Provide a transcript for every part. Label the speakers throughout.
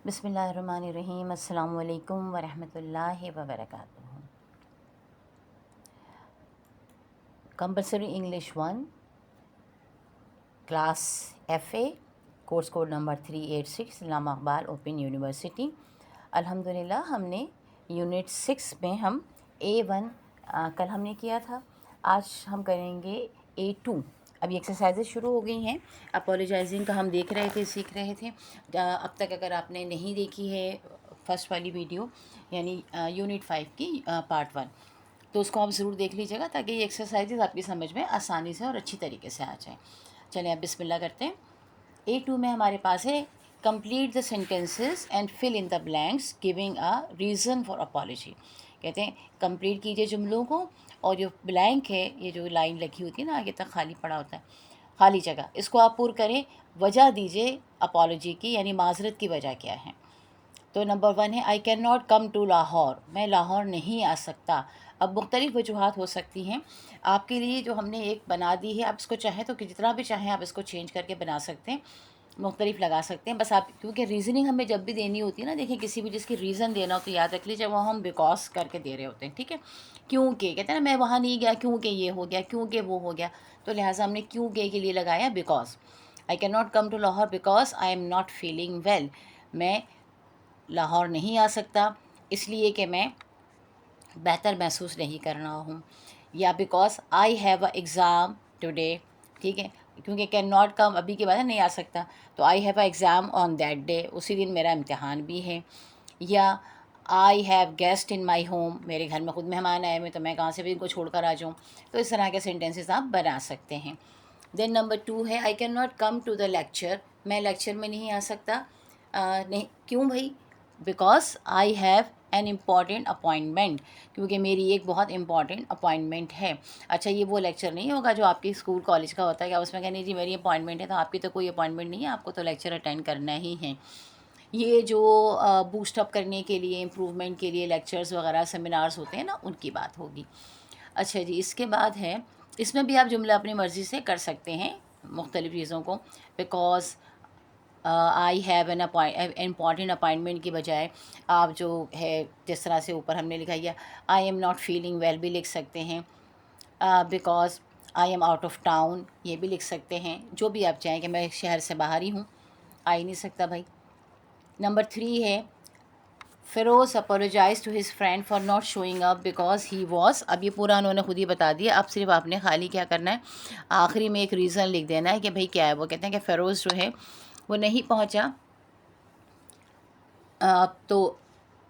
Speaker 1: بسم اللہ الرحمن الرحیم۔ السلام علیکم ورحمۃ اللہ وبرکاتہ۔ Compulsory English 1 class F A, course code number 386، Allama Iqbal open university. الحمدللہ ہم نے یونٹ 6 میں ہم A1 کل ہم نے کیا تھا، آج ہم کریں گے A2۔ اب یہ ایکسرسائزز شروع ہو گئی ہیں، اپولوجائزنگ کا ہم دیکھ رہے تھے، سیکھ رہے تھے۔ اب تک اگر آپ نے نہیں دیکھی ہے فرسٹ والی ویڈیو یعنی یونٹ 5 کی پارٹ 1، تو اس کو آپ ضرور دیکھ لیجیے گا تاکہ یہ ایکسرسائزز آپ کی سمجھ میں آسانی سے اور اچھی طریقے سے آ جائیں۔ چلیں اب بسم اللہ کرتے ہیں۔ A2 میں ہمارے پاس ہے complete the sentences and fill in the blanks giving a reason for apology. کہتے ہیں کمپلیٹ کیجیے جملوں کو، اور جو بلینک ہے، یہ جو لائن لکھی ہوتی ہے نا آگے تک خالی پڑا ہوتا ہے، خالی جگہ، اس کو آپ پر کریں، وجہ دیجیے اپالوجی کی، یعنی معذرت کی وجہ کیا ہے۔ تو نمبر 1 ہے I can not come to Lahore, میں لاہور نہیں آ سکتا۔ اب مختلف وجوہات ہو سکتی ہیں آپ کے لیے، جو ہم نے ایک بنا دی ہے، آپ اس کو چاہیں تو جتنا بھی چاہیں آپ اس کو چینج کر کے بنا سکتے ہیں، مختلف لگا سکتے ہیں، بس آپ کیونکہ ریزننگ ہمیں جب بھی دینی ہوتی ہے نا، دیکھیں کسی بھی چیز کی ریزن دینا ہو تو یاد رکھ لیجیے وہ ہم بیکاز کر کے دے رہے ہوتے ہیں، ٹھیک ہے۔ کیونکہ کہتے ہیں نا میں وہاں نہیں گیا کیونکہ یہ ہو گیا، کیونکہ وہ ہو گیا، تو لہٰذا ہم نے کیونکہ کے لیے لگایا because. I can not come to Lahore because I am not feeling well, میں لاہور نہیں آ سکتا اس لیے کہ میں بہتر محسوس نہیں کر رہا ہوں، یا because I have a exam today, ٹھیک ہے، کیونکہ کین ناٹ کم ابھی کے بعد نہیں آ سکتا، تو I have a exam on that day, اسی دن میرا امتحان بھی ہے، یا I have guest in my home, میرے گھر میں خود مہمان آئے ہوئے تو میں کہاں سے بھی ان کو چھوڑ کر آ جاؤں، تو اس طرح کے سینٹینسز آپ بنا سکتے ہیں۔ دین نمبر 2 ہے I can not come to the lecture, میں لیکچر میں نہیں آ سکتا، نہیں کیوں بھائی، because I have an important appointment, کیونکہ میری ایک بہت امپورٹنٹ اپوائنٹمنٹ ہے۔ اچھا یہ وہ لیکچر نہیں ہوگا جو آپ کے اسکول کالج کا ہوتا ہے کہ اس میں کہنے جی میری اپوائنٹمنٹ ہے، تو آپ کی تو کوئی اپوائنٹمنٹ نہیں ہے، آپ کو تو لیکچر اٹینڈ کرنا ہی ہے۔ یہ جو بوسٹ اپ کرنے کے لیے، امپروومنٹ کے لیے لیکچرز وغیرہ سیمینارز ہوتے ہیں نا، ان کی بات ہوگی۔ اچھا جی، اس کے بعد ہے، اس میں بھی آپ جملہ اپنی مرضی سے کر سکتے ہیں مختلف چیزوں کو، because I have an important appointment کی بجائے آپ جو ہے جس طرح سے اوپر ہم نے لکھا ہے I am not feeling well بھی لکھ سکتے ہیں، because I am out of town یہ بھی لکھ سکتے ہیں، جو بھی آپ چاہیں کہ میں شہر سے باہر ہی ہوں، آ ہی نہیں سکتا بھائی۔ نمبر 3 ہے Feroz apologise to his friend for not showing up because he was, اب یہ پورا انہوں نے خود ہی بتا دیا، اب صرف آپ نے خالی کیا کرنا ہے، آخری میں ایک ریزن لکھ دینا ہے کہ بھائی کیا ہے۔ وہ کہتے ہیں کہ فیروز جو ہے وہ نہیں پہنچا، تو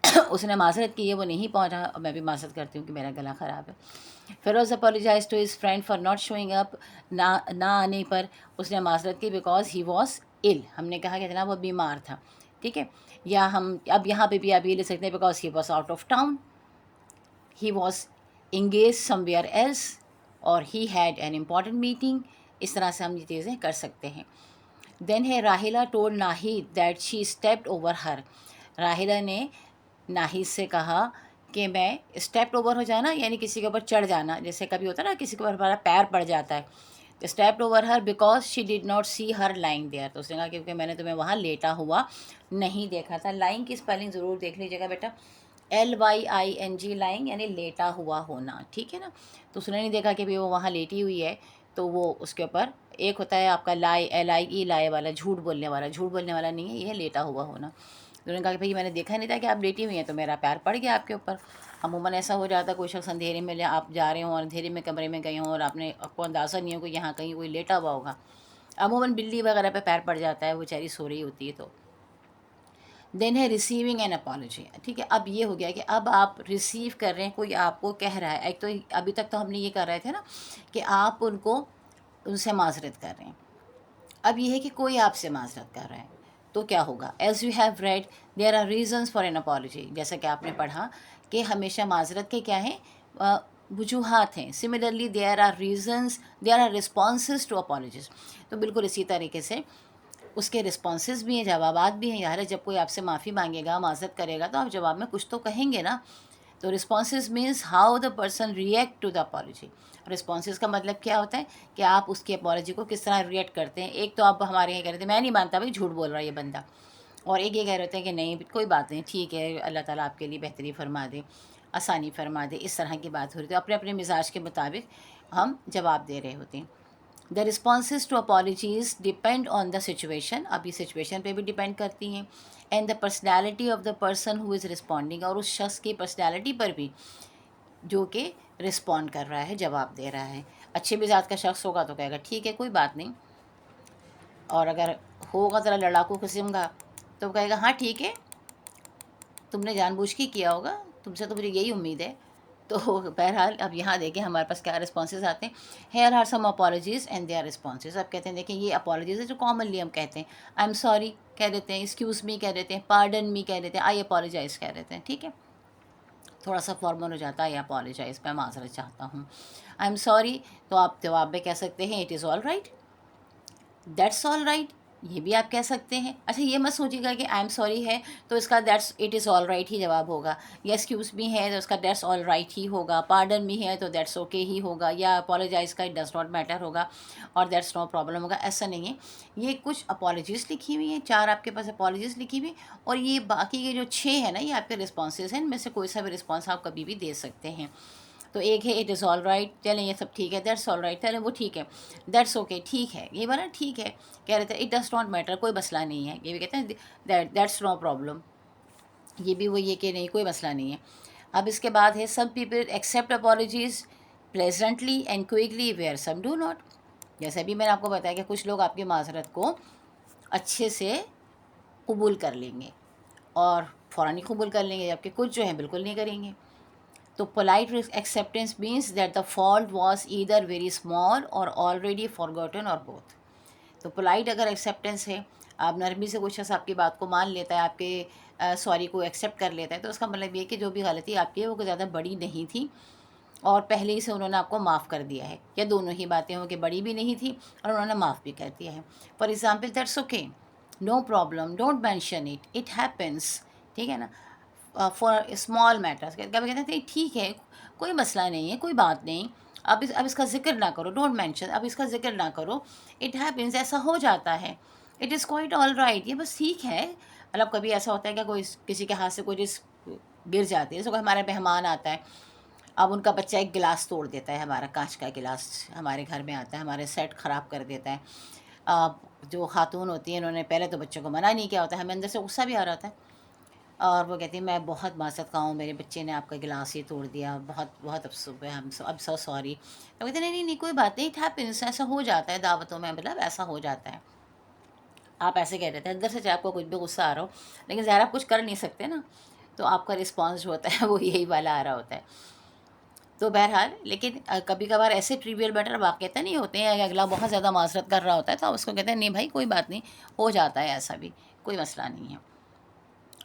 Speaker 1: اس نے معذرت کی ہے، وہ نہیں پہنچا، اور میں بھی معذرت کرتی ہوں کہ میرا گلا خراب ہے۔ Feroz apologise to his friend for not showing up, نہ آنے پر اس نے معذرت کی، بیکاز ہی واز ill، ہم نے کہا کہ جناب وہ بیمار تھا، ٹھیک ہے۔ یا ہم اب یہاں پہ بھی آپ یہ لکھ سکتے ہیں because he was out of town, he was engage some where, else he had an important meeting, اس طرح سے ہم یہ چیزیں کر سکتے ہیں۔ دین ہے Raheela told Naheed that she stepped over her, Raheela نے ناہید سے کہا کہ میں اسٹیپڈ اوور ہو جانا یعنی کسی کے اوپر چڑھ جانا، جیسے کبھی ہوتا ہے نا کسی کے اوپر ہمارا پیر پڑ جاتا ہے، stepped over her because she did not see her lying there, تو اس نے کہا کیونکہ میں نے تمہیں وہاں لیٹا ہوا نہیں دیکھا تھا۔ لائنگ کی اسپیلنگ ضرور دیکھ لیجیے گا بیٹا، LYING لائنگ یعنی لیٹا ہوا ہونا، ٹھیک ہے نا۔ تو اس نے نہیں دیکھا کہ وہ وہاں لیٹی ہوئی ہے، تو وہ اس کے اوپر ایک ہوتا ہے آپ کا لائے LIE لائے والا، جھوٹ بولنے والا، جھوٹ بولنے والا نہیں ہے، یہ ہے لیٹا ہوا ہونا۔ انہوں نے کہا کہ بھائی میں نے دیکھا نہیں تھا کہ آپ لیٹی ہوئی ہیں، تو میرا پیر پڑ گیا آپ کے اوپر۔ عموماً ایسا ہو جاتا ہے کوئی شخص اندھیرے میں آپ جا رہے ہوں اور اندھیرے میں کمرے میں گئے ہوں اور آپ کو اندازہ نہیں ہو کہ یہاں کہیں کوئی لیٹا ہوا ہوگا، عموماً بلی وغیرہ پہ پیر پڑ جاتا ہے، وہ بیچاری سو رہی ہوتی ہے۔ تو دین ہے ریسیونگ این اپالوجی، ٹھیک ہے۔ اب یہ ہو گیا کہ اب آپ ریسیو کر رہے ہیں، کوئی آپ کو کہہ رہا ہے، ایک تو ابھی تک تو ہم نے یہ کر رہے تھے نا کہ آپ ان سے معذرت کر رہے ہیں، اب یہ ہے کہ کوئی آپ سے معذرت کر رہا ہے، تو کیا ہوگا، as you have read there are reasons for an apology, جیسا کہ آپ نے پڑھا کہ ہمیشہ معذرت کے کیا ہیں، وجوہات ہیں۔ Similarly there are reasons, there are responses to apologies, تو بالکل اسی طریقے سے اس کے رسپانسز بھی ہیں، جوابات بھی ہیں، یار جب کوئی آپ سے معافی مانگے گا، معذرت کرے گا، تو آپ جواب میں کچھ تو کہیں گے نا۔ تو responses means how the person react to the apology, responses کا مطلب کیا ہوتا ہے کہ آپ اس کی اپالوجی کو کس طرح ریئیکٹ کرتے ہیں۔ ایک تو آپ ہمارے یہاں کہہ رہے تھے میں نہیں مانتا بھائی، جھوٹ بول رہا ہے یہ بندہ، اور ایک یہ کہہ رہے ہوتے ہیں کہ نہیں کوئی بات نہیں, ٹھیک ہے, اللہ تعالیٰ آپ کے لیے بہتری فرما دے, آسانی فرما دے, اس طرح کی بات ہو رہی ہے. تو اپنے اپنے مزاج کے مطابق ہم جواب دے رہے ہوتے ہیں. The responses to apologies depend on the situation, اب یہ سچویشن پہ بھی ڈپینڈ کرتی ہیں, and the personality of the person who is responding, اور اس شخص کی پرسنالٹی پر بھی جو کہ رسپونڈ کر رہا ہے, جواب دے رہا ہے. اچھے مزاج کا شخص ہوگا تو کہے گا ٹھیک ہے کوئی بات نہیں, اور اگر ہوگا ذرا لڑاکو قسم کا تو کہے گا ہاں ٹھیک ہے, تم نے جان بوجھ کے کیا ہوگا, تم سے تو مجھے یہی امید ہے. تو بہرحال اب یہاں دیکھیں ہمارے پاس کیا رسپانسز آتے ہیں. Here are some apologies and they are responses. اب کہتے ہیں دیکھیں یہ اپالوجیز ہے جو کامنلی ہم کہتے ہیں, آئی ایم سوری کہہ دیتے ہیں, ایکسکیوز می کہہ دیتے ہیں, پارڈن می کہہ دیتے ہیں, آئی اپالوجائز کہہ دیتے ہیں. ٹھیک ہے, تھوڑا سا فارمل ہو جاتا ہے, آئی اپالوجائز, میں معذرت چاہتا ہوں. آئی ایم سوری تو آپ جواب میں کہہ سکتے ہیں it is all right, that's all right, یہ بھی آپ کہہ سکتے ہیں. اچھا یہ مت سوچیے گا کہ آئی ایم سوری ہے تو اس کا that's it is all right ہی جواب ہوگا, یا ایکسکیوز می ہے تو اس کا دیٹس آل رائٹ ہی ہوگا, پارڈن می ہے تو دیٹس اوکے ہی ہوگا, یا اپالوجائز کا اٹ ڈز ناٹ میٹر ہوگا اور دیٹس نو پرابلم ہوگا. ایسا نہیں ہے. یہ کچھ اپالوجیز لکھی ہوئی ہیں, 4 آپ کے پاس اپالوجیز لکھی ہوئی, اور یہ باقی کے جو 6 ہیں نا یہ آپ کے رسپانسز ہیں, ان میں سے کوئی سا بھی رسپانس آپ کبھی بھی دے سکتے ہیں. تو ایک ہے اٹ از آل رائٹ, چلیں یہ سب ٹھیک ہے, دیٹس آل رائٹ, چلیں وہ ٹھیک ہے, دیٹس اوکے ٹھیک ہے, یہ بنا ٹھیک ہے کہہ رہے تھے, اٹ ڈز ناٹ میٹر کوئی مسئلہ نہیں ہے, یہ بھی کہتے ہیں دیٹس نو پرابلم, یہ بھی وہ یہ کہ نہیں کوئی مسئلہ نہیں ہے. اب اس کے بعد ہے some people accept apologies pleasantly and quickly where some do not. جیسے ابھی میں نے آپ کو بتایا کہ کچھ لوگ آپ کی معذرت کو اچھے سے قبول کر لیں گے اور فوراً ہی قبول کر لیں گے, جبکہ کچھ جو ہیں بالکل نہیں کریں گے. تو polite acceptance means that the fault was either very small or already forgotten or both. تو polite اگر acceptance ہے, آپ نرمی سے کوئی شخص آپ کی بات کو مان لیتا ہے, آپ کے سوری کو ایکسیپٹ کر لیتا ہے, تو اس کا مطلب یہ کہ جو بھی غلطی آپ کی ہے وہ کوئی زیادہ بڑی نہیں تھی اور پہلے ہی سے انہوں نے آپ کو معاف کر دیا ہے, یا دونوں ہی باتیں ہوں کہ بڑی بھی نہیں تھی اور انہوں نے معاف بھی کر دیا ہے. For example that's okay, no problem, don't mention it, it happens. ٹھیک ہے نا, فار اسمال میٹرس, کبھی کہتے ہیں ٹھیک ہے کوئی مسئلہ نہیں ہے, کوئی بات نہیں, اب اس کا ذکر نہ کرو, ڈونٹ مینشن, اب اس کا ذکر نہ کرو, اٹ ہیپنس, ایسا ہو جاتا ہے, it is quite all right, یہ بس ٹھیک ہے. مطلب کبھی ایسا ہوتا ہے کہ کوئی کسی کے ہاتھ سے کوئی چیز گر جاتی ہے, جیسے کوئی ہمارا مہمان آتا ہے, اب ان کا بچہ ایک گلاس توڑ دیتا ہے, ہمارا کانچ کا گلاس ہمارے گھر میں آتا ہے, ہمارے سیٹ خراب کر دیتا ہے. جو خاتون ہوتی ہیں انہوں نے پہلے تو بچوں کو منع نہیں کیا ہوتا ہے, ہمیں اندر سے غصہ بھی آ رہا ہوتا ہے, اور وہ کہتی ہیں میں بہت معذرت خواہ ہوں, میرے بچے نے آپ کا گلاس ہی توڑ دیا, بہت بہت افسوس ہے, ہم اب سو سوری. تو کہتے ہیں نہیں نہیں کوئی بات نہیں, اٹ ہیپنس, ایسا ہو جاتا ہے دعوتوں میں, مطلب ایسا ہو جاتا ہے. آپ ایسے کہہ دیتے ہیں اندر سے, چاہے آپ کو کچھ بھی غصہ آ رہا ہو, لیکن ظاہر آپ کچھ کر نہیں سکتے نا, تو آپ کا رسپانس جو ہوتا ہے وہ یہی والا آ رہا ہوتا ہے. تو بہرحال لیکن کبھی کبھار ایسے ٹریویل میٹر واقعتا نہیں ہوتے ہیں, اگلا بہت زیادہ معذرت کر رہا ہوتا ہے تو آپ اس کو کہتے ہیں نہیں بھائی کوئی بات نہیں, ہو جاتا ہے ایسا بھی, کوئی مسئلہ نہیں ہے.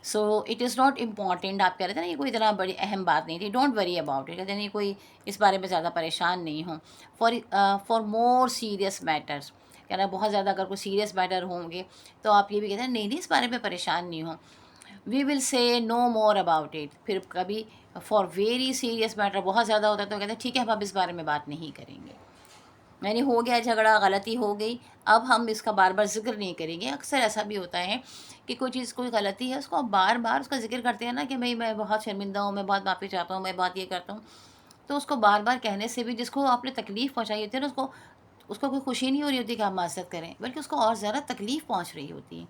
Speaker 1: So it is not important, آپ کہہ رہے تھے نا یہ کوئی اتنا بڑی اہم بات نہیں تھی, ڈونٹ وری اباؤٹ اٹ, کہتے ہیں نہیں کوئی اس بارے میں زیادہ پریشان نہیں ہوں. فار مور سیریس میٹرس, کہہ رہا ہے بہت زیادہ اگر کوئی سیریس میٹر ہوں گے تو آپ یہ بھی کہتے ہیں نہیں نہیں اس بارے میں پریشان نہیں ہوں. وی ول سے نو مور اباؤٹ اٹ, پھر کبھی فار ویری سیریس میٹر بہت زیادہ ہوتا ہے تو کہتے ہیں ٹھیک ہے ہم اب اس بارے میں بات نہیں کریں گے, یعنی ہو گیا جھگڑا, غلطی ہو گئی, اب ہم اس کا بار بار ذکر نہیں کریں گے. اکثر ایسا بھی ہوتا ہے کہ کوئی چیز کوئی غلطی ہے اس کو بار بار اس کا ذکر کرتے ہیں نا کہ بھائی میں بہت شرمندہ ہوں, میں بہت معافی چاہتا ہوں, میں بات یہ کرتا ہوں, تو اس کو بار بار کہنے سے بھی جس کو آپ نے تکلیف پہنچائی ہوتی ہے نا اس کو کوئی خوشی نہیں ہو رہی ہوتی کہ آپ معذرت کریں, بلکہ اس کو اور زیادہ تکلیف پہنچ رہی ہوتی ہے.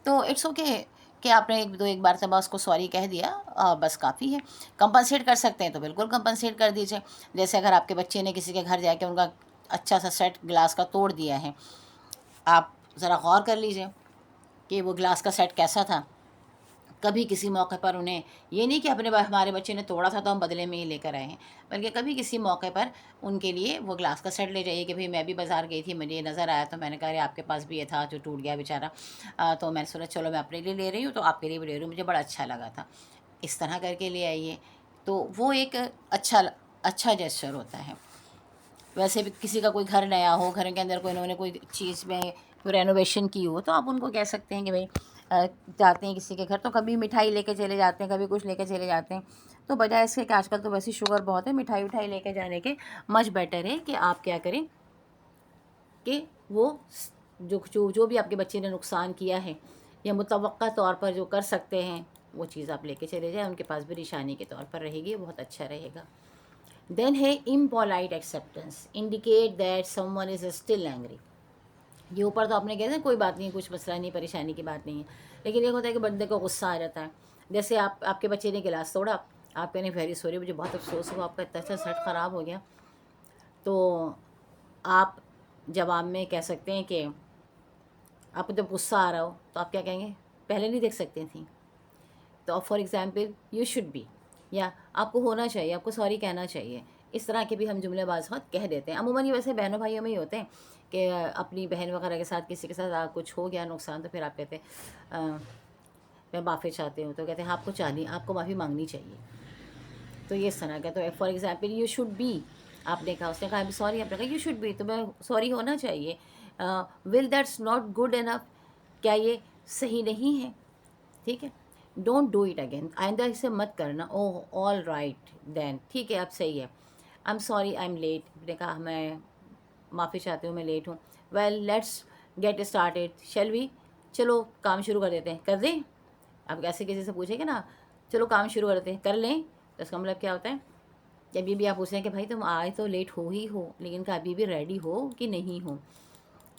Speaker 1: تو اٹس اوکے کہ آپ نے ایک بار تبا اس کو سوری کہہ دیا, بس کافی ہے. کمپنسیٹ کر سکتے ہیں تو بالکل کمپنسیٹ کر دیجیے. جیسے اگر آپ کے بچے نے کسی کے گھر جا کے ان کا اچھا سا سیٹ گلاس کا توڑ دیا ہے, آپ ذرا غور کر لیجیے کہ وہ گلاس کا سیٹ کیسا تھا. کبھی کسی موقع پر انہیں یہ نہیں کہ ہمارے بچے نے توڑا تھا تو ہم بدلے میں ہی لے کر آئے ہیں, بلکہ کبھی کسی موقع پر ان کے لیے وہ گلاس کا سیٹ لے جائیے کہ بھئی میں بھی بازار گئی تھی, مجھے یہ نظر آیا تو میں نے کہا آپ کے پاس بھی یہ تھا جو ٹوٹ گیا بیچارہ, تو میں نے سوچا چلو میں اپنے لیے لے رہی ہوں تو آپ کے لیے بھی لے رہی ہوں, مجھے بڑا اچھا لگا تھا, اس طرح کر کے لے آئیے. تو وہ ایک اچھا جیسچر ہوتا ہے. ویسے بھی کسی کا کوئی گھر نیا ہو, گھر کے اندر کوئی انہوں نے کوئی چیز میں رینوویشن کی ہو, تو آپ ان کو کہہ سکتے ہیں کہ بھائی جاتے ہیں کسی کے گھر تو کبھی مٹھائی لے کے چلے جاتے ہیں, کبھی کچھ لے کے چلے جاتے ہیں, تو بجائے اس کے کہ آج کل تو ویسی شوگر بہت ہے, مٹھائی لے کے جانے کے مچ بیٹر ہے کہ آپ کیا کریں کہ وہ جو بھی آپ کے بچے نے نقصان کیا ہے یا متوقع طور پر جو کر سکتے ہیں وہ چیز آپ لے کے چلے جائیں، ان کے پاس بھی نشانی کے طور پر رہے گی، بہت اچھا رہے گا. دین ہے امپولائٹ acceptance, indicate that some one is still angry. یہ اوپر تو آپ نے کہا نا کوئی بات نہیں، کچھ مسئلہ نہیں، پریشانی کی بات نہیں ہے، لیکن یہ ہوتا ہے کہ بندے کو غصہ آ جاتا ہے. جیسے آپ کے بچے نے گلاس توڑا، آپ کہنے ویری سوری، مجھے بہت افسوس ہوا، آپ کا اتنا اچھا سیٹ خراب ہو گیا. تو آپ جواب میں کہہ سکتے ہیں کہ آپ کو جب غصہ آ رہا ہو تو آپ کیا کہیں گے؟ پہلے نہیں دیکھ سکتے تھیں. تو for example you should be, یا آپ کو ہونا چاہیے، آپ کو سوری کہنا چاہیے. اس طرح کے بھی ہم جملے بعض وقت کہہ دیتے ہیں. عموماً یہ ویسے بہنوں بھائیوں میں ہی ہوتے ہیں کہ اپنی بہن وغیرہ کے ساتھ کسی کے ساتھ کچھ ہو گیا نقصان، تو پھر آپ کہتے ہیں میں معافی چاہتے ہوں، تو کہتے ہیں آپ کو معافی مانگنی چاہیے. تو یہ اس طرح کا. تو for example you should be, آپ نے کہا، اس نے کہا سوری، آپ نے کہا یو شوڈ بی، تو میں سوری ہونا چاہیے. ول دیٹس ناٹ گڈ انف، کیا یہ صحیح نہیں ہے؟ ٹھیک ہے. ڈونٹ ڈو اٹ اگین، آئندہ اسے مت کرنا. اوہ آل رائٹ دین، ٹھیک ہے اب صحیح ہے. I am sorry I am late, نے کہا میں معافی چاہتی ہوں میں لیٹ ہوں. Well let's get started shall we, چلو کام شروع کر دیتے ہیں، کر دیں. اب ایسے کسی سے پوچھیں گے نا چلو کام شروع کر دیتے ہیں، کر لیں، تو اس کا مطلب کیا ہوتا ہے؟ جب یہ بھی آپ پوچھ رہے ہیں کہ بھائی تم آئے تو لیٹ ہو ہی ہو، لیکن کہ ابھی بھی ریڈی ہو کہ نہیں ہو.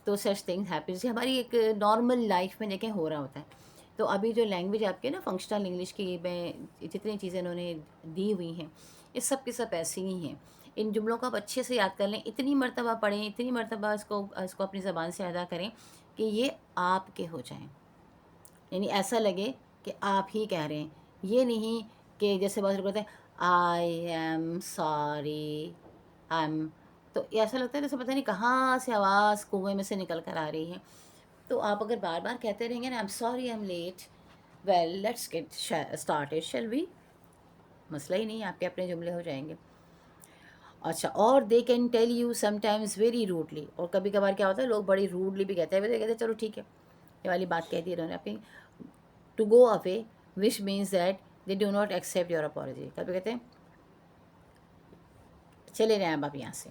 Speaker 1: تو سچ تھنگس ہیپنس، ہماری ایک نارمل لائف میں دیکھیں ہو رہا ہوتا ہے. تو ابھی جو لینگویج آپ کے نا فنکشنل انگلش کی میں جتنی چیزیں انہوں نے دی ہوئی ہیں، یہ سب کے سب ایسی ہی ہیں. ان جملوں کو آپ اچھے سے یاد کر لیں، اتنی مرتبہ پڑھیں، اتنی مرتبہ اس کو اپنی زبان سے ادا کریں کہ یہ آپ کے ہو جائیں. یعنی ایسا لگے کہ آپ ہی کہہ رہے ہیں، یہ نہیں کہ جیسے بہت لوگ کہتے ہیں I am sorry, I M, تو ایسا لگتا ہے جیسے پتہ نہیں کہاں سے آواز کنویں میں سے نکل کر آ رہی ہے. تو آپ اگر بار بار کہتے رہیں گے نا I am sorry I am late, well let's get started shall we, مسئلہ ہی نہیں، آپ کے اپنے جملے ہو جائیں گے. اچھا، اور they can tell you some times very rudely, اور کبھی کبھار کیا ہوتا ہے لوگ بڑی روڈلی بھی کہتے ہیں چلو ٹھیک ہے، یہ والی بات کہہ دی انہوں نے اپنی. To go away which means that they do not accept your apology, کبھی کہتے ہیں چلے جائیں آپ یہاں سے،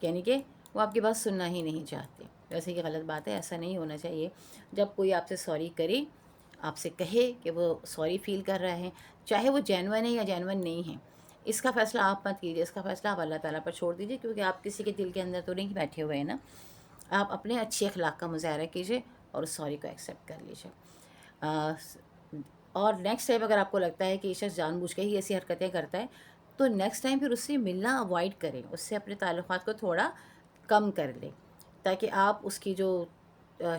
Speaker 1: یعنی کہ وہ آپ کی بات سننا ہی نہیں چاہتے. ویسے یہ غلط بات ہے، ایسا نہیں ہونا چاہیے. جب کوئی آپ سے سوری کرے، آپ سے کہے کہ وہ سوری فیل کر رہے ہیں، چاہے وہ جینون ہے یا جینون نہیں ہے، اس کا فیصلہ آپ مت کیجیے، اس کا فیصلہ آپ اللہ تعالیٰ پر چھوڑ دیجیے، کیونکہ آپ کسی کے دل کے اندر تو نہیں بیٹھے ہوئے ہیں نا. آپ اپنے اچھے اخلاق کا مظاہرہ کیجیے اور اس سوری کو ایکسیپٹ کر لیجیے. اور نیکسٹ ٹائم اگر آپ کو لگتا ہے کہ یہ شخص جان بوجھ کے ہی ایسی حرکتیں کرتا ہے، تو نیکسٹ ٹائم پھر اس سے ملنا اوائڈ کریں، اس سے اپنے تعلقات کو تھوڑا کم کر لیں، تاکہ آپ اس کی جو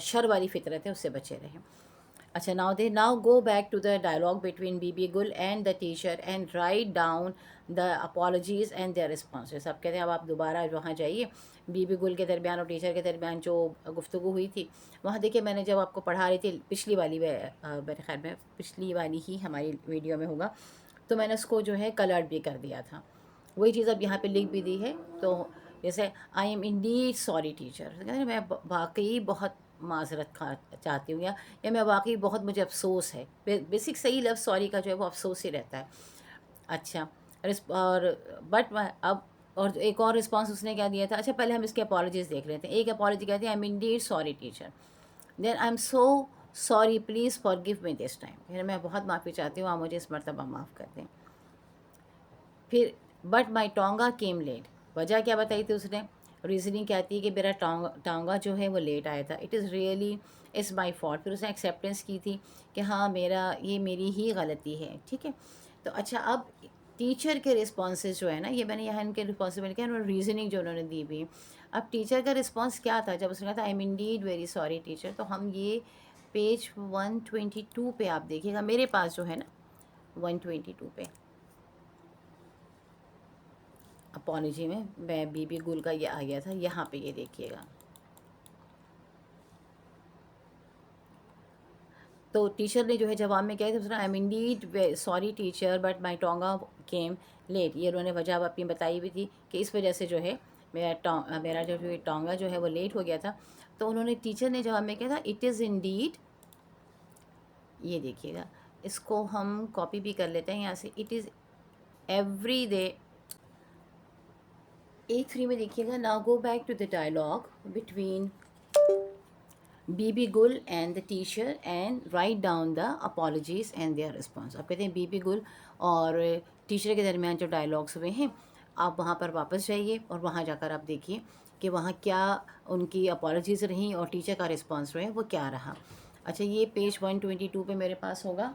Speaker 1: شر والی فطرت ہے اس سے بچے رہیں. اچھا، now go back to the dialogue between Bibi Gul and the teacher and write down the apologies and their responses. اب کہتے ہیں اب آپ دوبارہ وہاں جائیے، بی بی گل کے درمیان اور ٹیچر کے درمیان جو گفتگو ہوئی تھی وہاں دیکھیے، میں نے جب آپ کو پڑھا رہی تھی پچھلی والی، میرے خیال میں پچھلی والی ہی ہماری ویڈیو میں ہوگا، تو میں نے اس کو جو ہے کلرڈ بھی کر دیا تھا. وہی چیز اب یہاں پہ لکھ بھی دی ہے. تو جیسے آئی ایم انڈیڈ سوری ٹیچر، میں واقعی بہت معذرت چاہتی ہوں، یا میں واقعی بہت مجھے افسوس ہے. بیسک صحیح لفظ سوری کا جو ہے وہ افسوس ہی رہتا ہے. اچھا، اور بٹ اب اور ایک اور رسپانس اس نے کیا دیا تھا. اچھا پہلے ہم اس کے اپالوجیز دیکھ لیتے ہیں. ایک اپالوجی کہتے ہیں I am indeed sorry teacher, then I am so sorry please forgive me this time, میں بہت معافی چاہتی ہوں، آپ مجھے اس مرتبہ معاف کر دیں. پھر but my tonga came late, وجہ کیا بتائی تھی اس نے؟ ریزننگ کہتی ہے کہ میرا ٹانگا جو ہے وہ لیٹ آیا تھا، it is really is my fault. پھر اس نے ایکسیپٹنس کی تھی کہ ہاں یہ میری ہی غلطی ہے. ٹھیک ہے. تو اچھا، اب ٹیچر کے رسپانسز جو ہے نا، یہ میں نے یہاں ان کے رسپانسبلٹی اور ریزننگ جو انہوں نے دی ہوئی. اب ٹیچر کا رسپانس کیا تھا جب اس نے کہا تھا I am indeed very sorry teacher? تو ہم یہ پیج 122 پہ آپ دیکھیے گا، میرے پاس جو ہے نا 122 پہ اپالوجی میں بی بی گل کا یہ آ گیا تھا، یہاں پہ یہ دیکھیے گا. تو ٹیچر نے جو ہے جواب میں کیا تھا، I am indeed sorry teacher but my tonga came late. یہ انہوں نے وجہ اپنی بتائی ہوئی تھی کہ اس وجہ سے جو ہے میرا جو ٹانگا جو ہے وہ لیٹ ہو گیا تھا. تو انہوں نے ٹیچر نے جواب میں کیا تھا، اٹ از انڈیڈ، یہ دیکھیے گا، اس کو ہم کاپی بھی کر لیتے ہیں یہاں سے. اٹ از ایوری ڈے، 1:3 میں دیکھیے گا. Now go back to the dialogue between Bibi Gul and the teacher and write down the apologies and their response. آپ کہتے ہیں بی بی گل اور ٹیچر کے درمیان جو ڈائلاگس ہوئے ہیں آپ وہاں پر واپس جائیے اور وہاں جا کر آپ دیکھیے کہ وہاں کیا ان کی اپالوجیز رہیں اور ٹیچر کا رسپانس جو ہے وہ کیا رہا. اچھا یہ پیج 122 پہ میرے پاس ہوگا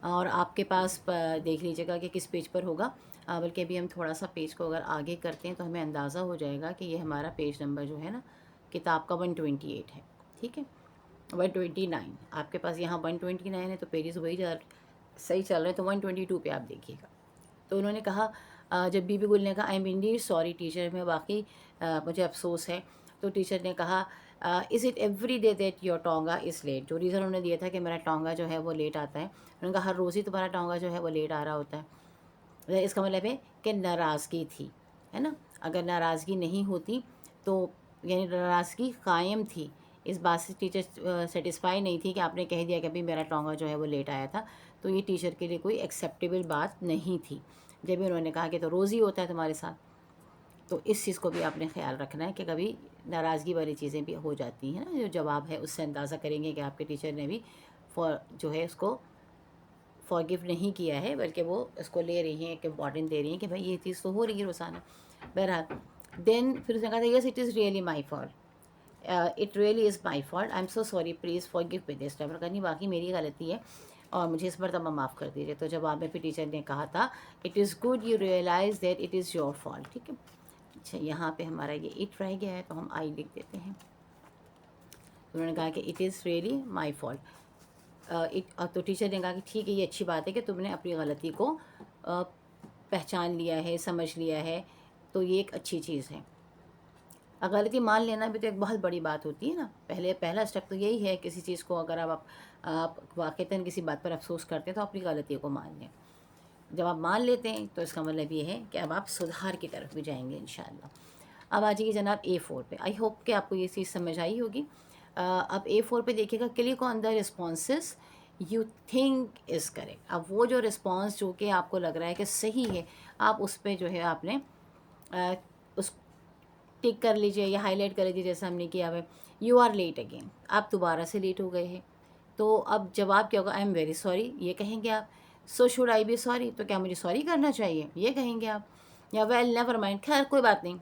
Speaker 1: اور آپ کے پاس دیکھ لیجیے گا کہ کس پیج پر ہوگا. بلکہ ابھی ہم تھوڑا سا پیج کو اگر آگے کرتے ہیں تو ہمیں اندازہ ہو جائے گا کہ یہ ہمارا پیج نمبر جو ہے نا کتاب کا 128 ہے. ٹھیک ہے 129 آپ کے پاس یہاں 129 ہے تو پیجز وہی صحیح چل رہے ہیں. تو 122 پہ آپ دیکھیے گا. تو انہوں نے کہا جب بی بی گل نے کہا I am indeed sorry teacher میں واقعی مجھے افسوس ہے. تو ٹیچر نے کہا is it every day that your tonga is late. جو ریزن انہوں نے دیا تھا کہ میرا ٹونگا جو ہے وہ لیٹ آتا ہے. انہوں نے کہا ہر روز ہی تمہارا ٹونگا جو ہے وہ لیٹ آ رہا ہوتا ہے. اس کا مطلب ہے کہ ناراضگی تھی ہے نا. اگر ناراضگی نہیں ہوتی تو یعنی ناراضگی قائم تھی اس بات سے ٹیچر سیٹسفائی نہیں تھی کہ آپ نے کہہ دیا کہ ابھی میرا ٹونگا جو ہے وہ لیٹ آیا تھا. تو یہ ٹیچر کے لیے کوئی ایکسیپٹیبل بات نہیں تھی. جب انہوں نے کہا کہ تو روز ہی ہوتا ہے تمہارے ساتھ. تو اس چیز کو بھی آپ نے خیال رکھنا ہے کہ کبھی ناراضگی والی چیزیں بھی ہو جاتی ہیں نا. جو جواب ہے اس سے اندازہ کریں گے کہ آپ کے ٹیچر نے بھی جو ہے اس کو فارگیو نہیں کیا ہے بلکہ وہ اس کو لے رہی ہیں ایک امپورٹنٹ دے رہی ہیں کہ بھائی یہ چیز تو ہو رہی ہے روزانہ. بہرحال دین پھر اس نے کہا تھا yes it is really my fault. It really is my fault I am so sorry please forgive me this time. کرنی باقی میری غلطی ہے اور مجھے اس مرتبہ معاف کر دیجیے. تو جواب میں پھر ٹیچر نے کہا تھا it is good you realise that it is your fault. ٹھیک ہے. اچھا یہاں پہ ہمارا یہ اٹ رہ گیا ہے تو ہم آئی لکھ دیتے ہیں. انہوں نے کہا کہ it is really my fault. تو ٹیچر نے کہا کہ ٹھیک ہے یہ اچھی بات ہے کہ تم نے اپنی غلطی کو پہچان لیا ہے سمجھ لیا ہے تو یہ ایک اچھی چیز ہے. غلطی مان لینا بھی تو ایک بہت بڑی بات ہوتی ہے نا. پہلا اسٹیپ تو یہی ہے کسی چیز کو اگر آپ واقعتاً کسی بات پر افسوس کرتے ہیں تو اپنی غلطیوں کو مان لیں. جب آپ مان لیتے ہیں تو اس کا مطلب یہ ہے کہ اب آپ سدھار کی طرف بھی جائیں گے انشاءاللہ. اب آ جائیے جناب A4 پہ. آئی ہوپ کہ آپ کو یہ چیز سمجھ آئی ہوگی. اب A4 پہ دیکھیے گا click on the responses you think is correct. اب وہ جو رسپانس جو کہ آپ کو لگ رہا ہے کہ صحیح ہے آپ اس پہ جو ہے آپ نے اس ٹک کر لیجیے یا ہائی لائٹ کر لیجیے جیسے ہم نے کیا ہے. You are late again. آپ دوبارہ سے لیٹ ہو گئے ہیں. تو اب جواب کیا ہوگا آئی ایم ویری سوری یہ کہیں گے آپ. So should I be sorry تو کیا مجھے سوری کرنا چاہیے یہ کہیں گے آپ. یا ویل نیور مائنڈ خیر کوئی بات نہیں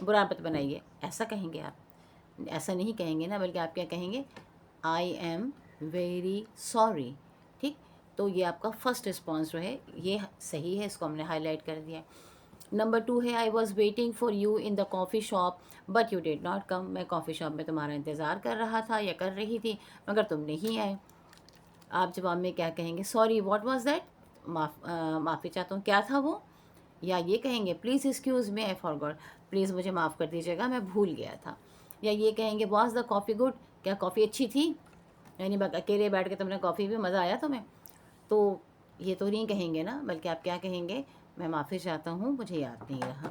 Speaker 1: برا مت بنائیے ایسا کہیں گے آپ. ایسا نہیں کہیں گے نا بلکہ آپ کیا کہیں گے آئی ایم ویری سوری. ٹھیک. تو یہ آپ کا فرسٹ رسپانس جو ہے یہ صحیح ہے. اس کو ہم نے ہائی لائٹ کر دیا. نمبر 2 ہے I was waiting for you in the coffee shop but you did not come. میں کافی شاپ میں تمہارا انتظار کر رہا تھا یا کر رہی تھی مگر تم نہیں آئے. آپ جواب میں کیا کہیں گے سوری واٹ واز دیٹ. معافی چاہتا ہوں کیا تھا وہ. یا یہ کہیں گے please excuse me I forgot. Please مجھے معاف کر دیجیے گا میں بھول گیا تھا. یا یہ کہیں گے واز دا کافی گڈ. کیا کافی اچھی تھی یعنی اکیلے بیٹھ کے تم نے کافی بھی مزہ آیا تمہیں. تو یہ تو نہیں کہیں گے نا بلکہ آپ کیا کہیں گے میں معافی چاہتا ہوں مجھے یاد نہیں رہا.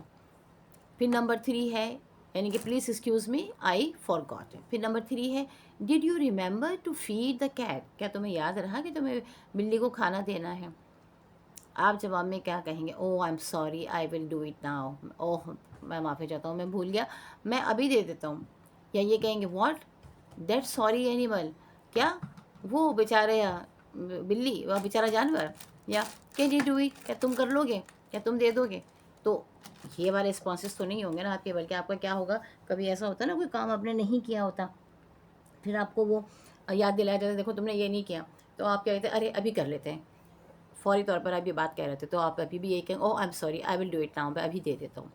Speaker 1: پھر نمبر 3 ہے یعنی کہ پلیز ایکسکیوز می آئی فارگاٹ. پھر نمبر 3 ہے did you remember to feed the cat. کیا تمہیں یاد رہا کہ تمہیں بلی کو کھانا دینا ہے. آپ جواب میں کیا کہیں گے oh I am sorry I will do it now. اوہ میں معافی چاہتا ہوں میں بھول گیا میں ابھی دے دیتا ہوں. یا یہ کہیں گے واٹ دیٹ سوری اینیمل. کیا وہ بیچارے بلی وہ بیچارہ جانور. یا کین یو ڈو اٹ. کیا تم کر لو گے کیا تم دے دو گے. تو یہ والے رسپانسز تو نہیں ہوں گے نا آپ کے بلکہ آپ کا کیا ہوگا کبھی ایسا ہوتا ہے نا کوئی کام آپ نے نہیں کیا ہوتا پھر آپ کو وہ یاد دلایا جاتا ہے دیکھو تم نے یہ نہیں کیا تو آپ کیا کہتے ہیں ارے ابھی کر لیتے ہیں. فوری طور پر آپ یہ بات کہہ رہے تھے تو آپ ابھی بھی یہ کہیں oh I am sorry I will do it now. میں ابھی دے دیتا ہوں.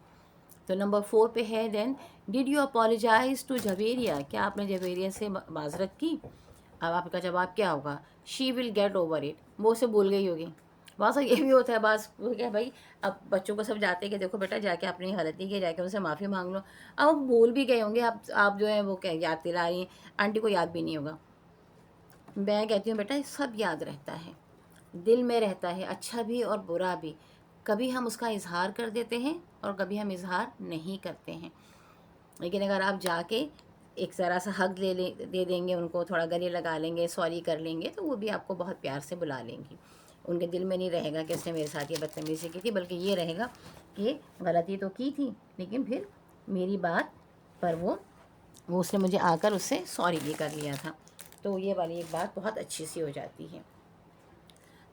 Speaker 1: تو نمبر 4 پہ ہے then did you apologise to Javeria. کیا آپ نے جویریا سے معذرت کی. اب آپ کا جواب کیا ہوگا شی ول گیٹ اوور اٹ. وہ اسے بھول گئی ہوگی. بعض یہ بھی ہوتا ہے بعض وہ کیا بھائی اب بچوں کو سب جاتے ہیں کہ دیکھو بیٹا جا کے اپنی غلطی کی جا کے ان سے معافی مانگ لو. اب وہ بھول بھی گئے ہوں گے آپ جو ہیں وہ کیا یاد دلا رہی ہیں آنٹی کو یاد بھی نہیں ہوگا. میں کہتی ہوں بیٹا سب یاد رہتا ہے دل میں رہتا ہے اچھا بھی اور برا بھی. کبھی ہم اس کا اظہار کر دیتے ہیں اور کبھی ہم اظہار نہیں کرتے ہیں. لیکن اگر آپ جا کے ایک ذرا سا حق دے دیں گے ان کو تھوڑا گلے لگا لیں گے سوری کر لیں گے تو وہ بھی آپ کو بہت پیار سے بلا لیں گی. ان کے دل میں نہیں رہے گا کہ اس نے میرے ساتھ یہ بدتمیزی کی تھی بلکہ یہ رہے گا کہ غلطی تو کی تھی لیکن پھر میری بات پر وہ وہ اس نے مجھے آ کر اس سے سوری بھی کر لیا تھا. تو یہ والی ایک بات بہت اچھی سی ہو جاتی ہے.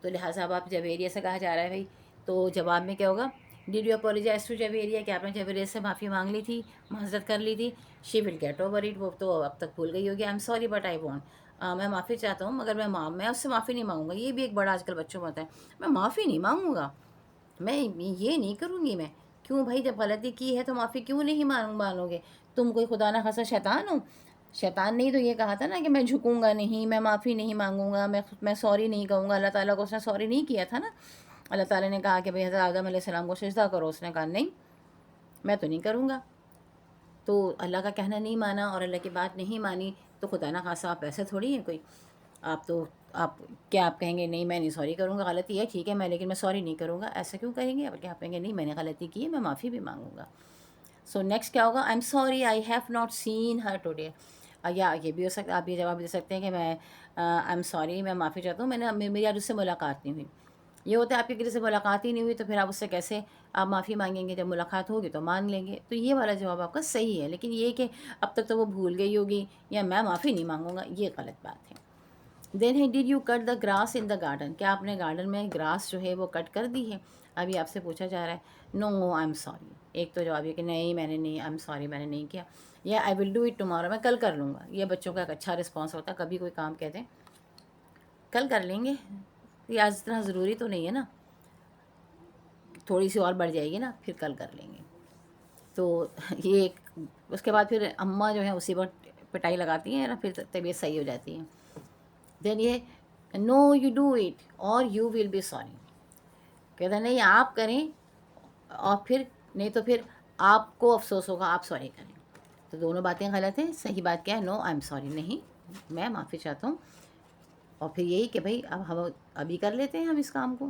Speaker 1: تو لہٰذا اب آپ جویریہ سے کہا جا رہا ہے بھائی، تو جواب میں کیا ہوگا؟ Did you apologise to Javeria, کہ آپ نے جویریہ سے معافی مانگ لی تھی، معذرت کر لی تھی. شی ول گیٹ اوور اٹ، وہ تو اب تک بھول گئی ہوگی. آئی am sorry but I want, میں معافی چاہتا ہوں مگر میں اس سے معافی نہیں مانگوں گا. یہ بھی ایک بڑا آج کل بچوں میں ہوتا ہے، میں معافی نہیں مانگوں گا، میں یہ نہیں کروں گی. میں کیوں بھائی؟ جب غلطی کی ہے تو معافی کیوں نہیں مانو گے؟ تم کوئی خدا نہ خاصا شیطان ہو؟ شیطان نے ہی تو یہ کہا تھا نا کہ میں جھکوں گا نہیں، میں معافی نہیں مانگوں گا، میں سوری نہیں کہوں گا. اللہ تعالیٰ کو اس نے سوری نہیں کیا تھا نا. اللہ تعالیٰ نے کہا کہ بھائی حضرت آدم علیہ السلام کو سجدہ کرو، اس نے کہا نہیں میں تو نہیں کروں گا. تو اللہ کا کہنا نہیں مانا اور اللہ کی بات نہیں مانی تو خدا نہ خاصا آپ ایسے تھوڑی ہیں کوئی. آپ کیا آپ کہیں گے نہیں میں نہیں سوری کروں گا، غلطی ہے ٹھیک ہے لیکن میں سوری نہیں کروں گا، ایسا کیوں کہیں گے؟ بلکہ آپ کہیں گے نہیں میں نے غلطی کی ہے، میں معافی بھی مانگوں گا. سو نیکسٹ کیا ہوگا؟ آئی am sorry I have not seen Hare today. یا یہ بھی ہو سکتا ہے، آپ یہ جواب دے سکتے ہیں کہ میں آئی ایم سوری، میں معافی چاہتا ہوں، میری آج اس سے ملاقات نہیں ہوئی. یہ ہوتا ہے آپ کی کسی سے ملاقات ہی نہیں ہوئی تو پھر آپ اس سے کیسے آپ معافی مانگیں گے؟ جب ملاقات ہوگی تو مان لیں گے. تو یہ والا جواب آپ کا صحیح ہے. لیکن یہ کہ اب تک تو وہ بھول گئی ہوگی یا میں معافی نہیں مانگوں گا، یہ غلط بات ہے. دین ہے did you cut the grass in the garden, کیا آپ نے گارڈن میں گراس جو ہے وہ کٹ کر دی ہے؟ ابھی آپ سے پوچھا جا رہا ہے نو آئی ایم سوری. ایک تو جواب یہ کہ نہیں میں نے نہیں، آئی ایم سوری میں نے نہیں کیا. یا آئی ول ڈو اٹ ٹمارو، میں کل کر لوں گا. یہ بچوں کا ایک اچھا رسپانس ہوتا ہے. کبھی کوئی کام کہتے ہیں کل کر لیں گے، یہ آج اتنا ضروری تو نہیں ہے نا، تھوڑی سی اور بڑھ جائے گی نا پھر کل کر لیں گے. تو یہ ایک اس کے بعد پھر اماں جو ہیں اسی وقت پٹائی لگاتی ہیں نا، پھر طبیعت صحیح ہو جاتی ہے. دین یہ نو یو ڈو اٹ اور یو ول بی سوری، کہتے ہیں نہیں آپ کریں اور پھر نہیں تو پھر آپ کو افسوس ہوگا، آپ سوری کریں. تو دونوں باتیں غلط ہیں. صحیح بات کیا ہے؟ نو آئی ایم سوری، نہیں میں معافی چاہتا ہوں. اور پھر یہی کہ بھائی اب ہم ابھی کر لیتے ہیں ہم اس کام کو.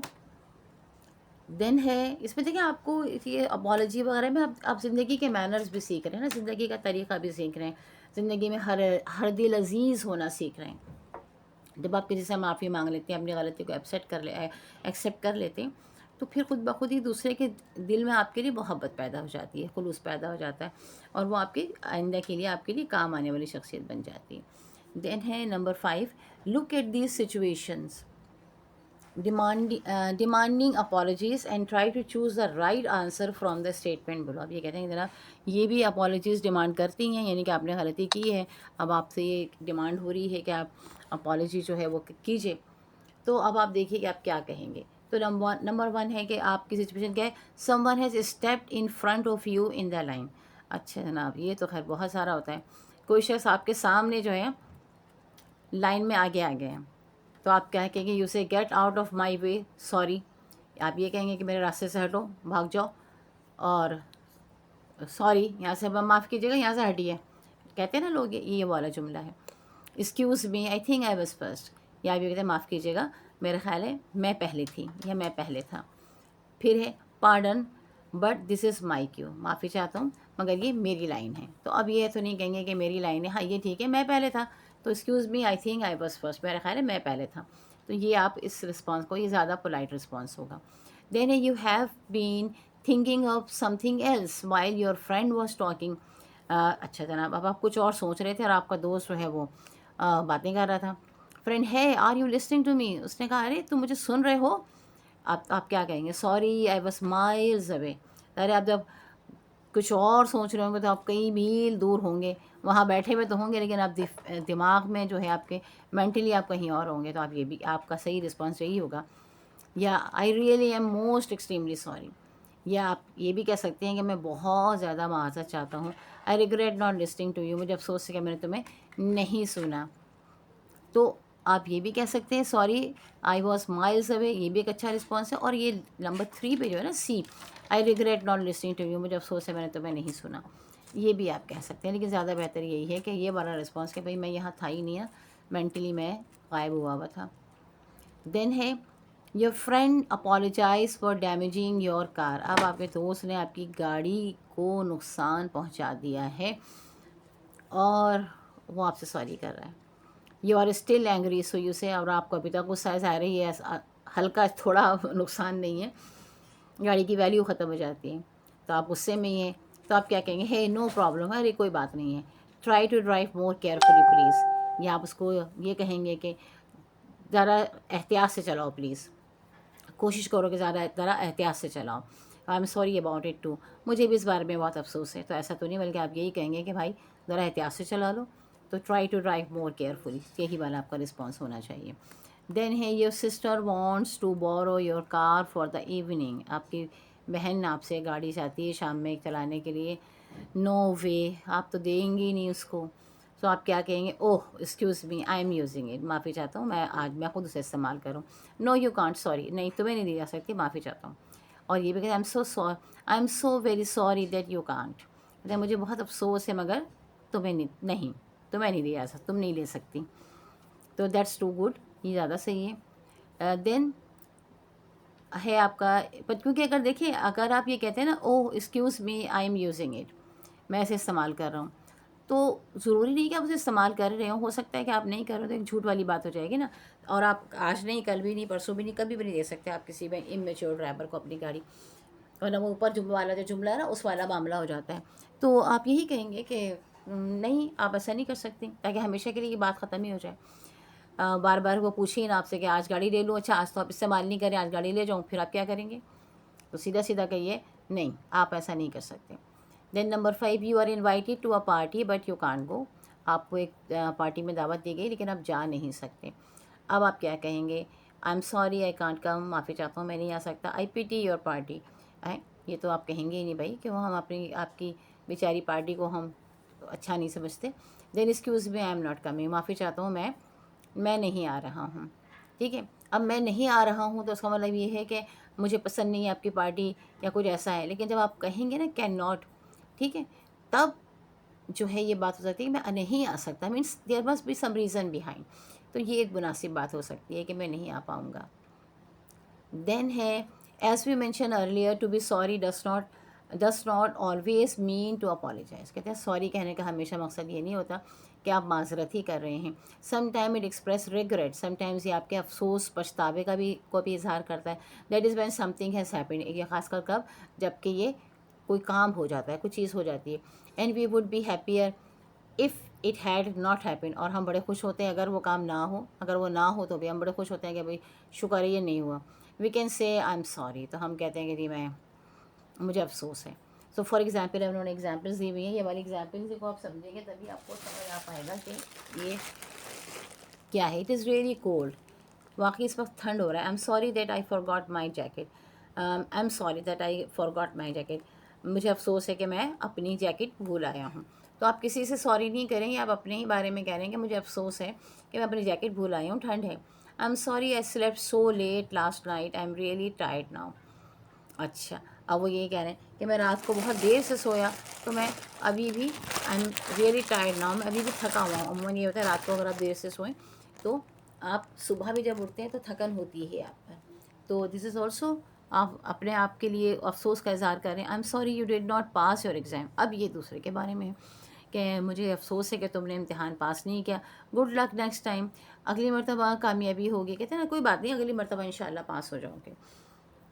Speaker 1: دین ہے اس میں دیکھیں آپ کو یہ اپالوجی وغیرہ میں آپ زندگی کے مینرز بھی سیکھ رہے ہیں نا، زندگی کا طریقہ بھی سیکھ رہے ہیں، زندگی میں ہر دل عزیز ہونا سیکھ رہے ہیں. جب آپ کسی سے معافی مانگ لیتے ہیں، اپنی غلطی کو ایکسیپٹ کر لیتے ہیں تو پھر خود بخود ہی دوسرے کے دل میں آپ کے لیے محبت پیدا ہو جاتی ہے، خلوص پیدا ہو جاتا ہے اور وہ آپ کے آئندہ کے لیے آپ کے لیے کام آنے والی شخصیت بن جاتی ہے. دین ہے number 5 look at these situations demanding apologies and try to choose the right answer from the statement below. اب یہ کہتے ہیں جناب یہ بھی اپالوجیز ڈیمانڈ کرتی ہیں، یعنی کہ آپ نے غلطی کی ہے، اب آپ سے یہ ڈیمانڈ ہو رہی ہے کہ آپ اپالوجی جو ہے وہ کیجیے. تو اب آپ دیکھیے کہ آپ کیا کہیں گے. تو نمبر 1 ہے کہ آپ کی سچویشن کیا ہے؟ Someone has stepped in front of you in the line. اچھا جناب یہ تو خیر بہت سارا ہوتا ہے. کوئی شخص آپ کے سامنے جو ہے لائن میں آگے آ گئے ہیں تو آپ کیا کہیں گے؟ You say get out of my way sorry. آپ یہ کہیں گے کہ میرے راستے سے ہٹو، بھاگ جاؤ. اور سوری یہاں سے معاف کیجیے گا، یہاں سے ہٹیے، کہتے ہیں نا لوگ، یہ والا جملہ ہے. Excuse me I think I was first, یا آپ یہ کہتے ہیں معاف کیجیے گا میرا خیال ہے میں پہلے تھی یا میں پہلے تھا. پھر ہے پارڈن بٹ دس از مائی کیو، معافی چاہتا ہوں مگر یہ میری لائن ہے. تو اب یہ تو نہیں کہیں گے کہ میری لائن ہے، ہاں یہ ٹھیک ہے میں پہلے تھا تو excuse me I think I was first, میرا خیال ہے میں پہلے تھا. تو یہ آپ اس رسپانس کو، یہ زیادہ پولائٹ رسپانس ہوگا. Then you have been thinking of something else while your friend was talking. اچھا جناب اب آپ کچھ اور سوچ رہے تھے اور آپ کا دوست جو ہے وہ باتیں کر رہا تھا. فرینڈ ہے are you listening to me, اس نے کہا ارے تم مجھے سن رہے ہو. آپ کیا کہیں گے؟ Sorry I was miles away. ارے آپ جب کچھ اور سوچ رہے ہوں گے تو آپ کئی میل دور ہوں گے، وہاں بیٹھے ہوئے تو ہوں گے لیکن آپ دماغ میں جو ہے آپ کے مینٹلی آپ کہیں اور ہوں گے. تو آپ یہ بھی آپ کا صحیح رسپانس یہی ہوگا. یا I really am most extremely sorry. یا آپ یہ بھی کہہ سکتے ہیں کہ میں بہت زیادہ معذرت چاہتا ہوں. I regret not listening to you, مجھے افسوس ہے کہ میں نے تمہیں نہیں سنا. تو آپ یہ بھی کہہ سکتے ہیں سوری آئی واز مائلز اوے، یہ بھی ایک اچھا رسپانس ہے. اور یہ نمبر 3 پہ جو ہے نا C I regret not listening to you, مجھے افسوس ہے میں نے تمہیں نہیں سنا، یہ بھی آپ کہہ سکتے ہیں. لیکن زیادہ بہتر یہی ہے کہ یہ والا رسپانس کہ بھائی میں یہاں تھا ہی نہیں، مینٹلی میں غائب ہوا تھا. دین ہے your friend apologises for damaging your car. اب آپ کے دوست نے آپ کی گاڑی کو نقصان پہنچا دیا ہے اور وہ آپ سے سوری کر رہا ہے. You are still angry so you say, اور آپ کو ابھی تک غصہ ظاہر ہے، یہ ہلکا تھوڑا نقصان نہیں ہے، گاڑی کی ویلیو ختم ہو جاتی ہے تو آپ غصے میں ہی ہیں. تو آپ کیا کہیں گے؟ ہے نو پرابلم، ارے کوئی بات نہیں ہے. Try to drive more carefully please, یا آپ اس کو یہ کہیں گے کہ ذرا احتیاط سے چلاؤ پلیز، کوشش کرو کہ ذرا احتیاط سے چلاؤ. I am sorry about it too, مجھے بھی اس بارے میں بہت افسوس ہے. تو ایسا تو نہیں، بلکہ آپ یہی کہیں گے کہ بھائی ذرا احتیاط سے چلا لو. تو try to drive more carefully, یہی والا آپ کا رسپانس ہونا چاہیے. دین ہے your sister wants to borrow your car for the evening, آپ کی بہن آپ سے گاڑی چاہتی ہے شام میں چلانے کے لیے. نو وے، آپ تو دیں گے ہی نہیں اس کو. تو آپ کیا کہیں گے؟ Oh excuse me I am using it, معافی چاہتا ہوں، میں خود اسے استعمال کروں. نو یو کانٹ، سوری، نہیں تمہیں نہیں دی جا سکتی، معافی چاہتا ہوں. اور یہ بھی کہ I am so very sorry that you can't, مجھے بہت افسوس ہے مگر تمہیں نہیں، تمہیں نہیں دیا جا سکتا، تم نہیں لے سکتی. تو دیٹس ٹو گڈ، یہ زیادہ صحیح ہے. دین ہے آپ کا، کیونکہ اگر دیکھیں اگر آپ یہ کہتے ہیں نا oh excuse me I am using it, میں اسے استعمال کر رہا ہوں، تو ضروری نہیں کہ آپ اسے استعمال کر رہے ہوں، ہو سکتا ہے کہ آپ نہیں کر رہے، تو ایک جھوٹ والی بات ہو جائے گی نا. اور آپ آج نہیں، کل بھی نہیں، پرسوں بھی نہیں، کبھی بھی نہیں دے سکتے آپ کسی میں امیچور ڈرائیور کو اپنی گاڑی، ورنہ وہ اوپر جملہ والا جو جملہ ہے نا اس والا معاملہ ہو جاتا ہے. تو آپ یہی کہیں گے کہ نہیں آپ ایسا نہیں کر سکتی، تاکہ ہمیشہ کے لیے یہ بات ختم ہی ہو جائے. بار بار وہ پوچھے ہی نا آپ سے کہ آج گاڑی لے لوں، اچھا آج تو آپ استعمال نہیں کریں، آج گاڑی لے جاؤں، پھر آپ کیا کریں گے؟ تو سیدھا سیدھا کہیے نہیں آپ ایسا نہیں کر سکتے. Then number 5، you are invited to a party but you can't go, آپ کو ایک پارٹی میں دعوت دی گئی لیکن آپ جا نہیں سکتے. اب آپ کیا کہیں گے؟ I am sorry I can't come, معافی چاہتا ہوں میں نہیں آ سکتا. آئی پی ٹی یور پارٹی، یہ تو آپ کہیں گے ہی نہیں بھائی کہ وہ ہم آپ کی بیچاری پارٹی کو ہم اچھا نہیں سمجھتے. Then excuse me I am not coming, معافی چاہتا ہوں میں نہیں آ رہا ہوں. ٹھیک ہے، اب میں نہیں آ رہا ہوں تو اس کا مطلب یہ ہے کہ مجھے پسند نہیں ہے آپ کی پارٹی یا کچھ ایسا ہے. لیکن جب آپ کہیں گے نا کین ناٹ، ٹھیک ہے، تب جو ہے یہ بات ہو سکتی ہے کہ میں نہیں آ سکتا، means there must be some reason behind. تو یہ ایک مناسب بات ہو سکتی ہے کہ میں نہیں آ پاؤں گا. دین ہے as we mention earlier to be sorry does not always mean to apologise. کہتے ہیں سوری کہنے کا ہمیشہ مقصد یہ نہیں ہوتا کہ آپ معذرت ہی کر رہے ہیں. Some time it express regret, some times یہ آپ کے افسوس پچھتاوے کو بھی اظہار کرتا ہے. That is when some thing has happened, یہ خاص کر کب؟ جب کہ یہ کوئی کام ہو جاتا ہے، کوئی چیز ہو جاتی ہے. And we would be happier if it had not happen, اور ہم بڑے خوش ہوتے ہیں اگر وہ کام نہ ہو، اگر وہ نہ ہو تو بھی ہم بڑے خوش ہوتے ہیں کہ بھائی شکر ہے یہ نہیں ہوا. We can say I am sorry, تو ہم کہتے ہیں کہ جی مجھے افسوس ہے. سو فار ایگزامپل انہوں نے ایگزامپلس دی ہوئی ہیں، یہ والی ایگزامپلس کو آپ سمجھیں گے تبھی آپ کو سمجھ آ پائے گا کہ یہ کیا ہے. اٹ از ریئلی کولڈ، واقعی اس وقت ٹھنڈ ہو رہا ہے. I am sorry that I for got my jacket, I am sorry that I for got my jacket, مجھے افسوس ہے کہ میں اپنی جیکٹ بھول آیا ہوں. تو آپ کسی سے سوری نہیں کریں گے، آپ اپنے ہی بارے میں کہہ رہے ہیں کہ مجھے افسوس ہے کہ میں اپنی جیکٹ بھول آیا ہوں، ٹھنڈ ہے. I am sorry I slept so let last night, I am really tired now. اچھا، اب وہ یہ کہہ رہے ہیں کہ میں رات کو بہت دیر سے سویا تو میں ابھی بھی I am really tired now, میں ابھی بھی تھکا ہوا ہوں. عموماً یہ ہوتا ہے رات کو اگر آپ دیر سے سوئیں تو آپ صبح بھی جب اٹھتے ہیں تو تھکن ہوتی ہے آپ پر. تو دس از آلسو آپ اپنے آپ کے لیے افسوس کا اظہار کر رہے ہیں. I am sorry you did not pass your exam. اب یہ دوسرے کے بارے میں ہے کہ مجھے افسوس ہے کہ تم نے امتحان پاس نہیں کیا. گڈ لک نیکسٹ ٹائم، اگلی مرتبہ کامیابی ہوگی. کہتے ہیں نا کوئی بات نہیں، اگلی مرتبہ انشاءاللہ پاس ہو جاؤ گے،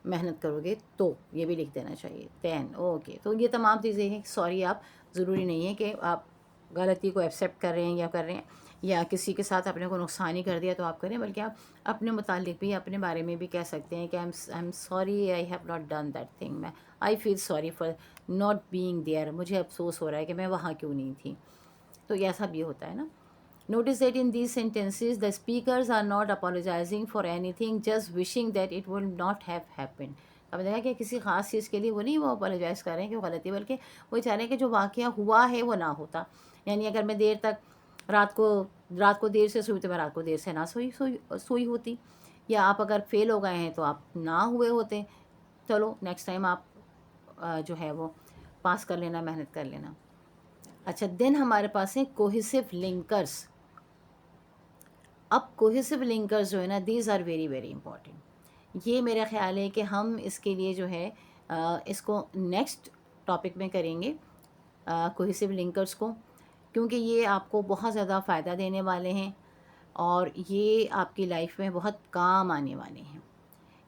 Speaker 1: محنت کرو گے تو. یہ بھی لکھ دینا چاہیے. دین اوکے، تو یہ تمام چیزیں ہیں. سوری آپ ضروری نہیں ہے کہ آپ غلطی کو ایکسیپٹ کر رہے ہیں یا کر رہے ہیں یا کسی کے ساتھ اپنے کو نقصان ہی کر دیا تو آپ کریں، بلکہ آپ اپنے متعلق بھی اپنے بارے میں بھی کہہ سکتے ہیں کہ I am sorry I have not done that thing, میں I feel sorry for not being there, مجھے افسوس ہو رہا ہے کہ میں وہاں کیوں نہیں تھی. تو یہ ایسا بھی ہوتا ہے نا. Notice that in these sentences the speakers are not apologizing for anything, just wishing that it would not have happened. اب دیکھا کہ کسی خاص چیز کے لیے وہ نہیں وہ اپولوجائز کر رہے ہیں کہ وہ غلطی، بلکہ وہ چاہ رہے ہیں کہ جو واقعہ ہوا ہے وہ نہ ہوتا. یعنی اگر میں دیر تک رات کو دیر سے سوئی تو میں رات کو دیر سے نہ سوئی ہوتی، یا آپ اگر فیل ہو گئے ہیں تو آپ نہ ہوئے ہوتے. چلو نیکسٹ ٹائم آپ جو ہے وہ پاس کر لینا، محنت کر لینا. اچھا، دین ہمارے پاس ہیں کوہیسو لنکرز. اب کوہیسو لنکرز جو ہے نا، these are very very important. یہ میرا خیال ہے کہ ہم اس کے لیے جو ہے اس کو نیکسٹ ٹاپک میں کریں گے کوہیسو لنکرز کو، کیونکہ یہ آپ کو بہت زیادہ فائدہ دینے والے ہیں اور یہ آپ کی لائف میں بہت کام آنے والے ہیں.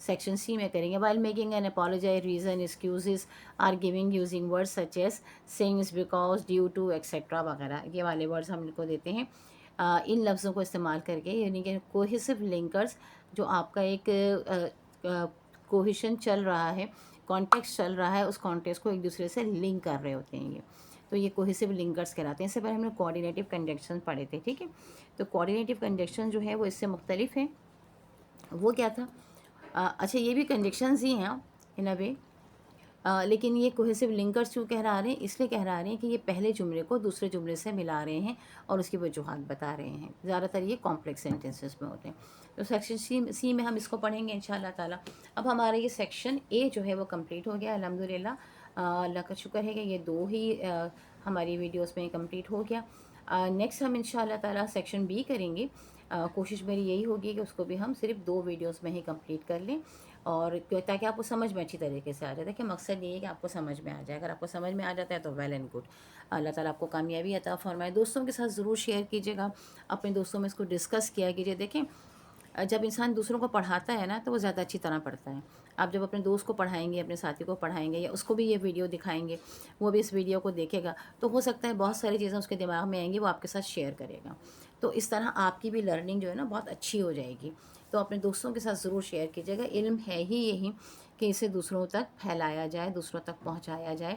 Speaker 1: سیکشن سی میں کریں گے. while making an apology reason excuses are giving using words such as since because due to etc وغیرہ، یہ والے ورڈز ہم ان کو دیتے ہیں ان لفظوں کو استعمال کر کے، یعنی کہ کوہیسو لنکرز، جو آپ کا ایک کوہیشن چل رہا ہے، کانٹیکس چل رہا ہے، اس کانٹیکس کو ایک دوسرے سے لنک کر رہے ہوتے ہیں یہ، تو یہ کوہیسو لنکرز کہلاتے ہیں. اس سے پہلے ہم نے کوآرڈینیٹو کنجنکشن پڑھے تھے، ٹھیک ہے. تو کوآرڈینیٹو کنجنکشن جو ہے وہ اس سے مختلف ہے. وہ کیا تھا؟ اچھا یہ بھی کنجنکشنز ہی ہیں ان اے وے، لیکن یہ کوہیسو لنکرز کیوں کہلا رہے ہیں؟ اس لیے کہلا رہے ہیں کہ یہ پہلے جملے کو دوسرے جملے سے ملا رہے ہیں اور اس کی وجوہات بتا رہے ہیں. زیادہ تر یہ کمپلیکس سینٹینسز میں ہوتے ہیں. تو سیکشن سی میں ہم اس کو پڑھیں گے انشاءاللہ تعالیٰ. اب ہمارا یہ سیکشن اے جو ہے وہ کمپلیٹ ہو گیا الحمدللہ. اللہ کا شکر ہے کہ یہ 2 ہی ہماری ویڈیوز میں کمپلیٹ ہو گیا. نیکسٹ ہم انشاءاللہ تعالیٰ سیکشن بی کریں گے. کوشش میری یہی ہوگی کہ اس کو بھی ہم صرف 2 ویڈیوز میں ہی کمپلیٹ کر لیں، اور تاکہ آپ کو سمجھ میں اچھی طریقے سے آ جائے. کہ مقصد یہ ہے کہ آپ کو سمجھ میں آ جائے. اگر آپ کو سمجھ میں آ جاتا ہے تو ویل اینڈ گڈ. اللہ تعالیٰ آپ کو کامیابی عطا فرمائے. دوستوں کے ساتھ ضرور شیئر کیجیے گا، اپنے دوستوں میں اس کو ڈسکس کیا کیجیے. دیکھیں جب انسان دوسروں کو پڑھاتا ہے نا تو وہ زیادہ اچھی طرح پڑھتا ہے. آپ جب اپنے دوست کو پڑھائیں گے، اپنے ساتھی کو پڑھائیں گے، یا اس کو بھی یہ ویڈیو دکھائیں گے، وہ بھی اس ویڈیو کو دیکھے گا، تو ہو سکتا ہے بہت ساری چیزیں اس کے دماغ میں آئیں گی، وہ آپ کے ساتھ شیئر کرے گا. تو اس طرح آپ کی بھی لرننگ جو ہے نا بہت اچھی ہو جائے گی. تو اپنے دوستوں کے ساتھ ضرور شیئر کیجیے گا. علم ہے ہی یہی کہ اسے دوسروں تک پھیلایا جائے، دوسروں تک پہنچایا جائے.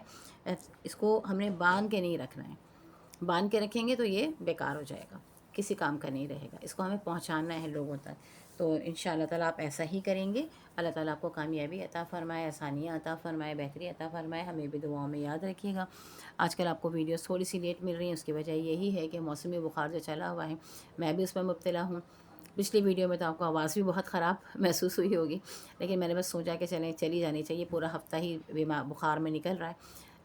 Speaker 1: اس کو ہم نے باندھ کے نہیں رکھنا ہے. باندھ کے رکھیں گے تو یہ بیکار ہو جائے گا، کسی کام کا نہیں رہے گا. اس کو ہمیں پہنچانا ہے لوگوں تک. تو انشاءاللہ تعالیٰ آپ ایسا ہی کریں گے. اللہ تعالیٰ آپ کو کامیابی عطا فرمائے، آسانیاں عطا فرمائے، بہتری عطا فرمائے. ہمیں بھی دعاؤں میں یاد رکھیے گا. آج کل آپ کو ویڈیوز تھوڑی سی لیٹ مل رہی ہیں، اس کی وجہ یہی ہے کہ موسمی بخار جو چلا ہوا ہے، میں بھی اس میں مبتلا ہوں. پچھلی ویڈیو میں تو آپ کو آواز بھی بہت خراب محسوس ہوئی ہوگی، لیکن میں نے بس سوچا کہ چلی جانی چاہیے. پورا ہفتہ ہی بخار میں نکل رہا ہے،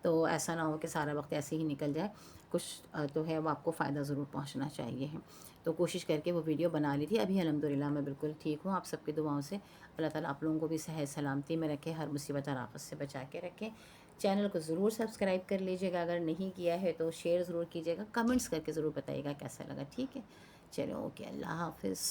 Speaker 1: تو ایسا نہ ہو کہ سارا وقت ایسے ہی نکل جائے. کچھ تو ہے وہ آپ کو فائدہ ضرور پہنچنا چاہیے ہے. تو کوشش کر کے وہ ویڈیو بنا لی تھی. ابھی الحمدللہ میں بالکل ٹھیک ہوں. آپ سب کی دعاؤں سے اللہ تعالیٰ آپ لوگوں کو بھی صحت سلامتی میں رکھے، ہر مصیبت اور آفت سے بچا کے رکھے. چینل کو ضرور سبسکرائب کر لیجیے گا، اگر نہیں کیا ہے تو شیئر ضرور کیجیے گا. کمنٹس کر کے ضرور بتائیے گا کیسا لگا. ٹھیک ہے، چلو اوکے، اللہ حافظ.